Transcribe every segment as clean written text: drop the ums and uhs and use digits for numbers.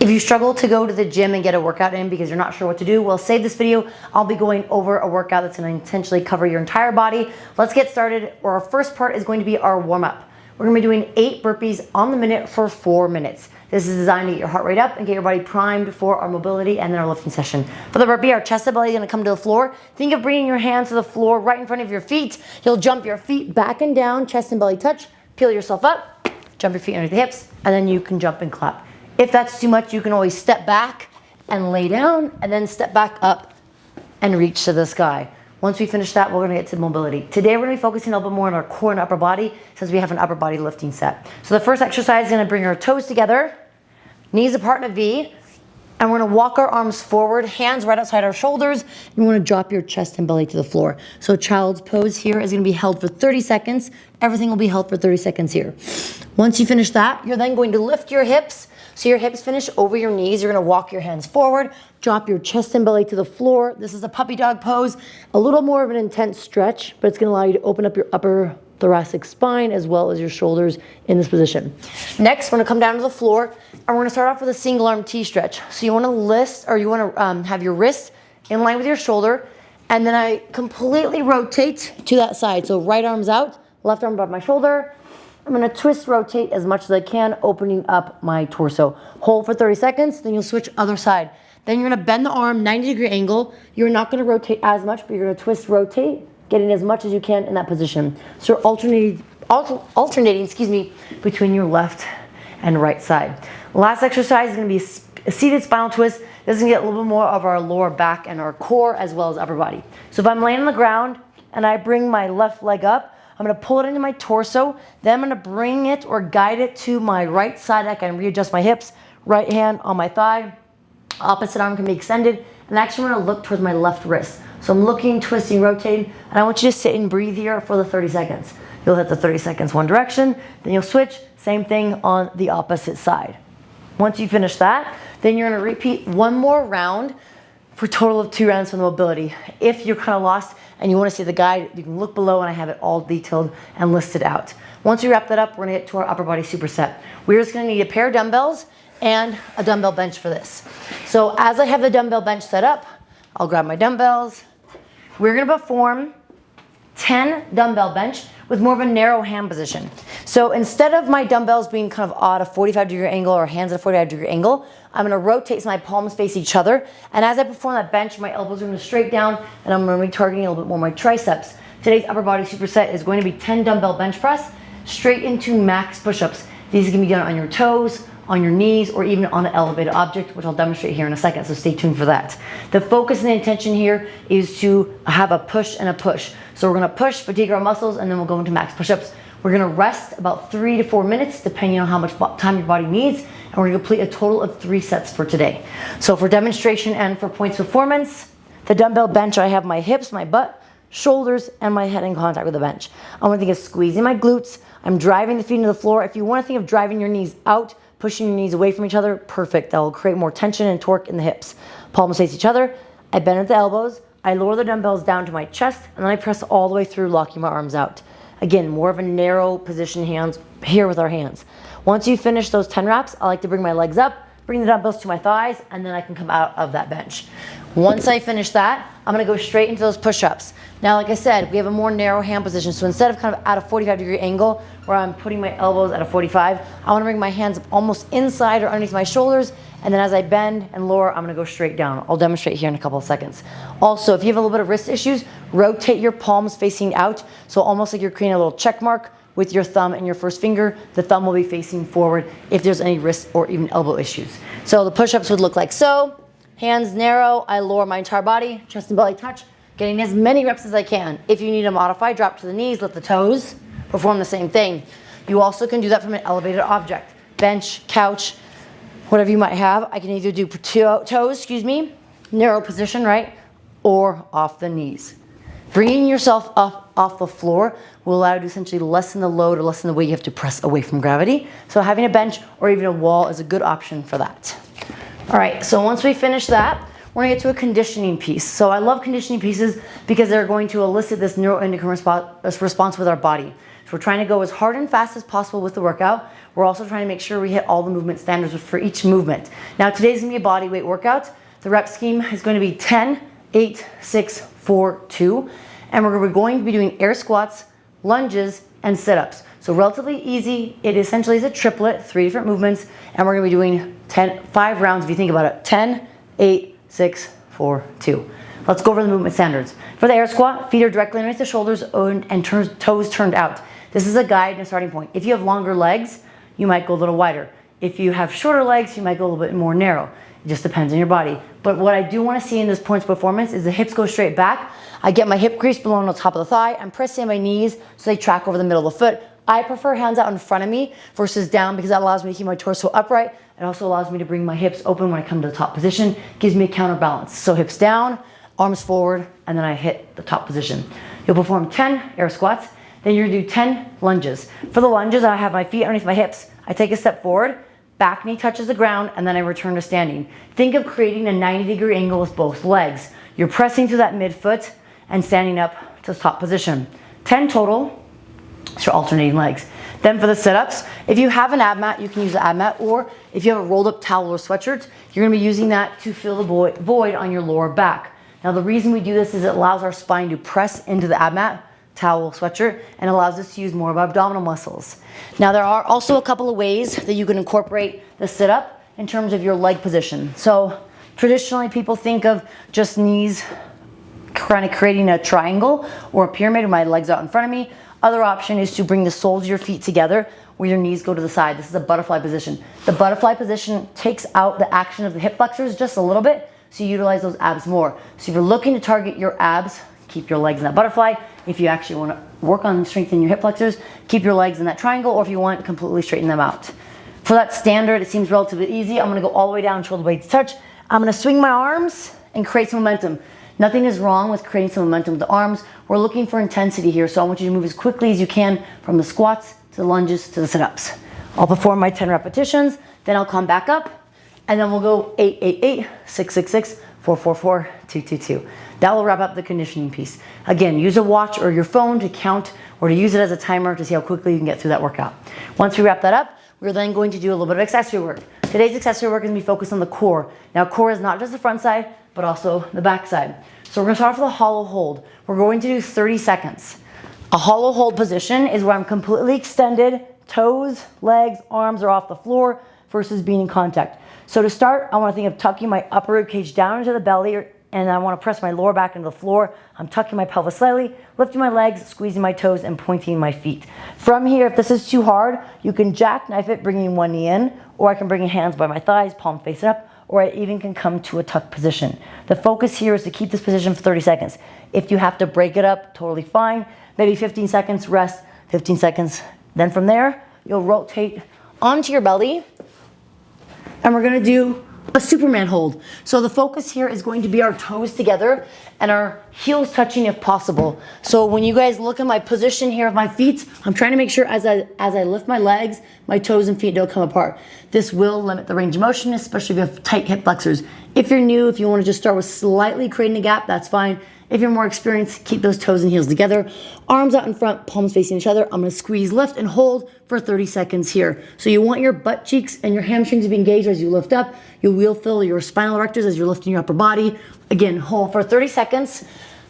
If you struggle to go to the gym and get a workout in because you're not sure what to do, well, save this video. I'll be going over a workout that's going to intentionally cover your entire body. Let's get started. Our first part is going to be our warm-up. We're going to be doing 8 burpees on the minute for 4 minutes. This is designed to get your heart rate up and get your body primed for our mobility and then our lifting session. For the burpee, our chest and belly is going to come to the floor. Think of bringing your hands to the floor right in front of your feet. You'll jump your feet back and down, chest and belly touch, peel yourself up, jump your feet underneath the hips, and then you can jump and clap. If that's too much, you can always step back and lay down and then step back up and reach to the sky. Once we finish that, we're gonna get to mobility. Today, we're gonna be focusing a little bit more on our core and upper body since we have an upper body lifting set. So the first exercise is gonna bring our toes together, knees apart in a V, and we're gonna walk our arms forward, hands right outside our shoulders, and we wanna drop your chest and belly to the floor. So child's pose here is gonna be held for 30 seconds. Everything will be held for 30 seconds here. Once you finish that, you're then going to lift your hips. So your hips finish over your knees. You're gonna walk your hands forward, drop your chest and belly to the floor. This is a puppy dog pose. A little more of an intense stretch, but it's gonna allow you to open up your upper thoracic spine as well as your shoulders in this position. Next, we're gonna come down to the floor and we're gonna start off with a single arm T stretch. So you wanna have your wrist in line with your shoulder, and then I completely rotate to that side. So right arm's out, left arm above my shoulder. I'm gonna twist rotate as much as I can, opening up my torso. Hold for 30 seconds, then you'll switch other side. Then you're gonna bend the arm 90-degree angle. You're not gonna rotate as much, but you're gonna twist rotate, getting as much as you can in that position. So you're alternating, between your left and right side. Last exercise is gonna be a seated spinal twist. This is gonna get a little bit more of our lower back and our core as well as upper body. So if I'm laying on the ground and I bring my left leg up, I'm gonna pull it into my torso, then I'm gonna bring it or guide it to my right side. I can readjust my hips, right hand on my thigh, opposite arm can be extended, and actually I'm gonna look towards my left wrist. So I'm looking, twisting, rotating, and I want you to sit and breathe here for the 30 seconds. You'll hit the 30 seconds one direction, then you'll switch, same thing on the opposite side. Once you finish that, then you're gonna repeat one more round for a total of 2 rounds for the mobility. If you're kind of lost and you want to see the guide, you can look below and I have it all detailed and listed out. Once we wrap that up, we're going to get to our upper body superset. We're just going to need a pair of dumbbells and a dumbbell bench for this. So as I have the dumbbell bench set up, I'll grab my dumbbells. We're going to perform 10 dumbbell bench with more of a narrow hand position. So instead of my dumbbells being kind of at a 45-degree angle or hands at a 45-degree angle, I'm gonna rotate so my palms face each other. And as I perform that bench, my elbows are gonna straight down and I'm gonna be targeting a little bit more my triceps. Today's upper body superset is going to be 10 dumbbell bench press straight into max push-ups. These can be done on your toes, on your knees, or even on an elevated object, which I'll demonstrate here in a second, so stay tuned for that. The focus and the intention here is to have a push and a push. So we're gonna push, fatigue our muscles, and then we'll go into max push-ups. We're gonna rest about 3 to 4 minutes, depending on how much time your body needs, and we're gonna complete a total of 3 sets for today. So for demonstration and for points performance, the dumbbell bench, I have my hips, my butt, shoulders, and my head in contact with the bench. I wanna think of squeezing my glutes. I'm driving the feet into the floor. If you wanna think of driving your knees out, pushing your knees away from each other, perfect. That will create more tension and torque in the hips. Palms face each other. I bend at the elbows. I lower the dumbbells down to my chest, and then I press all the way through, locking my arms out. Again, more of a narrow position hands here with our hands. Once you finish those 10 reps, I like to bring my legs up, bring the dumbbells to my thighs, and then I can come out of that bench. Once I finish that, I'm gonna go straight into those push-ups. Now, like I said, we have a more narrow hand position, so instead of kind of at a 45-degree angle where I'm putting my elbows at a 45, I wanna bring my hands up almost inside or underneath my shoulders, and then as I bend and lower, I'm gonna go straight down. I'll demonstrate here in a couple of seconds. Also, if you have a little bit of wrist issues, rotate your palms facing out, so almost like you're creating a little check mark with your thumb and your first finger. The thumb will be facing forward if there's any wrist or even elbow issues. So the push-ups would look like so. Hands narrow, I lower my entire body, chest and belly touch, getting as many reps as I can. If you need to modify, drop to the knees, lift the toes, perform the same thing. You also can do that from an elevated object, bench, couch, whatever you might have. I can either do toes, narrow position, right? Or off the knees. Bringing yourself up off the floor will allow you to essentially lessen the load or lessen the weight you have to press away from gravity. So having a bench or even a wall is a good option for that. All right, so once we finish that, we're gonna get to a conditioning piece. So I love conditioning pieces because they're going to elicit this neuroendocrine response with our body. So we're trying to go as hard and fast as possible with the workout. We're also trying to make sure we hit all the movement standards for each movement. Now today's gonna be a body weight workout. The rep scheme is going to be 10, 8, 6, 4, 2. And we're going to be doing air squats, lunges, and sit-ups. So relatively easy. It essentially is a triplet, 3 different movements. And we're going to be doing 5 rounds if you think about it. 10, 8, 6, 4, 2. Let's go over the movement standards. For the air squat, feet are directly underneath the shoulders and toes turned out. This is a guide and a starting point. If you have longer legs, you might go a little wider. If you have shorter legs, you might go a little bit more narrow. It just depends on your body. But what I do want to see in this points performance is the hips go straight back. I get my hip crease below on the top of the thigh. I'm pressing my knees so they track over the middle of the foot. I prefer hands out in front of me versus down because that allows me to keep my torso upright. It also allows me to bring my hips open when I come to the top position. Gives me a counterbalance. So hips down, arms forward, and then I hit the top position. You'll perform 10 air squats. Then you're gonna do 10 lunges. For the lunges, I have my feet underneath my hips. I take a step forward. Back knee touches the ground, and then I return to standing. Think of creating a 90-degree angle with both legs. You're pressing through that midfoot and standing up to the top position. 10 total, so alternating legs. Then for the sit-ups, if you have an ab mat, you can use the ab mat, or if you have a rolled up towel or sweatshirt, you're gonna be using that to fill the void on your lower back. Now the reason we do this is it allows our spine to press into the ab mat, towel, sweatshirt, and allows us to use more of our abdominal muscles. Now there are also a couple of ways that you can incorporate the sit-up in terms of your leg position. So traditionally people think of just knees kind of creating a triangle or a pyramid with my legs out in front of me. Other option is to bring the soles of your feet together where your knees go to the side. This is a butterfly position. The butterfly position takes out the action of the hip flexors just a little bit, so you utilize those abs more. So if you're looking to target your abs, keep your legs in that butterfly. If you actually want to work on strengthening your hip flexors, keep your legs in that triangle, or if you want, completely straighten them out. For that standard, it seems relatively easy. I'm going to go all the way down, shoulder blades touch. I'm going to swing my arms and create some momentum. Nothing is wrong with creating some momentum with the arms. We're looking for intensity here, so I want you to move as quickly as you can from the squats to the lunges to the sit-ups. I'll perform my 10 repetitions, then I'll come back up, and then we'll go 8, 8, 8, 6, 6, 6, 4, 4, 4, 2, 2, 2. That will wrap up the conditioning piece. Again, use a watch or your phone to count or to use it as a timer to see how quickly you can get through that workout. Once we wrap that up, we're then going to do a little bit of accessory work. Today's accessory work is going to be focused on the core. Now, core is not just the front side, but also the back side. So we're going to start with a hollow hold. We're going to do 30 seconds. A hollow hold position is where I'm completely extended, toes, legs, arms are off the floor versus being in contact. So to start, I want to think of tucking my upper rib cage down into the belly, and I want to press my lower back into the floor. I'm tucking my pelvis slightly, lifting my legs, squeezing my toes, and pointing my feet. From here, if this is too hard, you can jackknife it, bringing one knee in, or I can bring your hands by my thighs, palm facing up, or I even can come to a tuck position. The focus here is to keep this position for 30 seconds. If you have to break it up, totally fine. Maybe 15 seconds, rest, 15 seconds. Then from there, you'll rotate onto your belly, and we're gonna do a Superman hold. So the focus here is going to be our toes together and our heels touching if possible. So when you guys look at my position here of my feet, I'm trying to make sure as I lift my legs, my toes and feet don't come apart. This will limit the range of motion, especially if you have tight hip flexors. If you're new, if you want to just start with slightly creating a gap, that's fine. If you're more experienced, keep those toes and heels together. Arms out in front, palms facing each other. I'm gonna squeeze, lift, and hold for 30 seconds here. So you want your butt cheeks and your hamstrings to be engaged as you lift up. You will feel your spinal erectors as you're lifting your upper body. Again, hold for 30 seconds.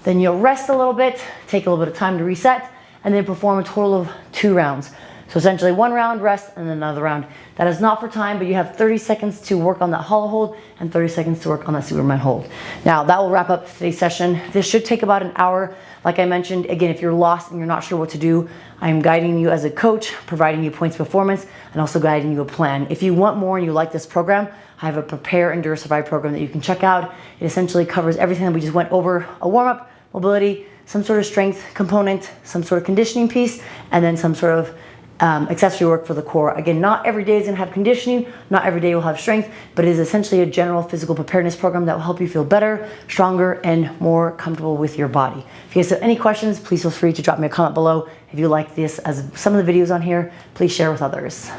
Then you'll rest a little bit, take a little bit of time to reset, and then perform a total of 2 rounds. So essentially 1 round, rest, and then another round. That is not for time, but you have 30 seconds to work on that hollow hold and 30 seconds to work on that Superman hold. Now that will wrap up today's session. This should take about an hour. Like I mentioned, again, if you're lost and you're not sure what to do, I'm guiding you as a coach, providing you points performance, and also guiding you a plan. If you want more and you like this program, I have a Prepare, Endure, Survive program that you can check out. It essentially covers everything that we just went over: a warm-up, mobility, some sort of strength component, some sort of conditioning piece, and then some sort of accessory work for the core. Again, not every day is going to have conditioning, not every day will have strength, but it is essentially a general physical preparedness program that will help you feel better, stronger, and more comfortable with your body. If you guys have any questions, please feel free to drop me a comment below. If you like this, as some of the videos on here, please share with others.